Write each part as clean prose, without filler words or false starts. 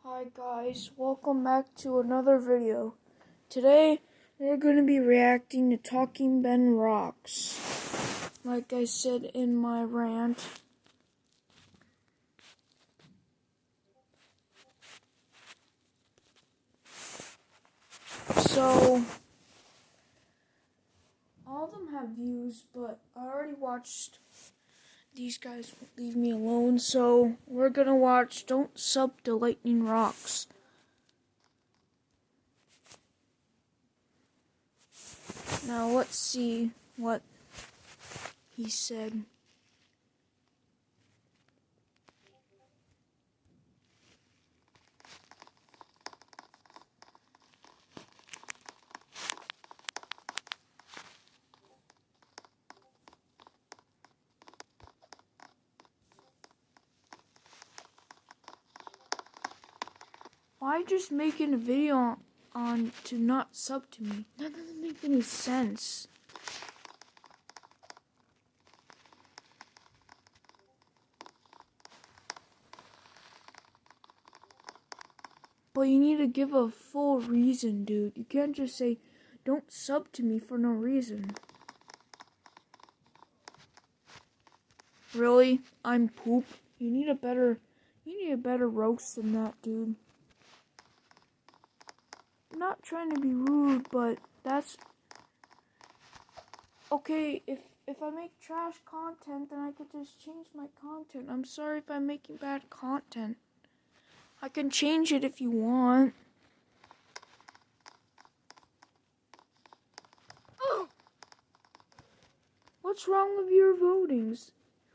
Hi guys, welcome back to another video. Today we're going to be reacting to Talking Ben Rocks. Like I said in my rant. So, all of them have views, but I already watched. These guys won't leave me alone, so we're going to watch Don't Sub to Lightning Rocks. Now let's see what he said. Why just making a video on to not sub to me? That doesn't make any sense. But you need to give a full reason, dude. You can't just say, don't sub to me for no reason. Really? I'm poop? You need a better roast than that, dude. I'm not trying to be rude, but that's... Okay, if I make trash content, then I could just change my content. I'm sorry if I'm making bad content. I can change it if you want. What's wrong with your votings?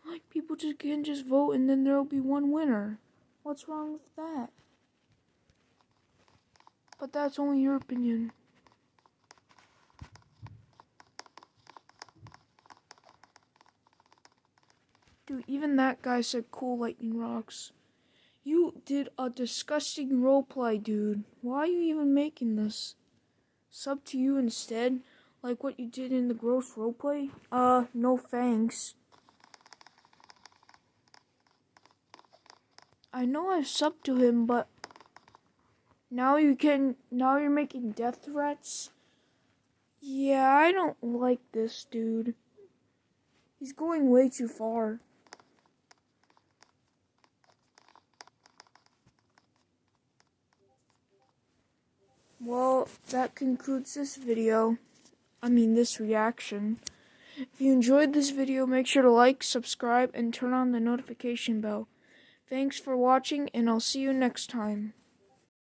Like, people can just vote and then there'll be one winner. What's wrong with that? But that's only your opinion. Dude, even that guy said cool Lightning Rocks. You did a disgusting roleplay, dude. Why are you even making this? Sub to you instead? Like what you did in the gross roleplay? No thanks. I know I subbed to him, but now you're making death threats? Yeah, I don't like this dude. He's going way too far. Well, that concludes this video. This reaction. If you enjoyed this video, make sure to like, subscribe, and turn on the notification bell. Thanks for watching, and I'll see you next time.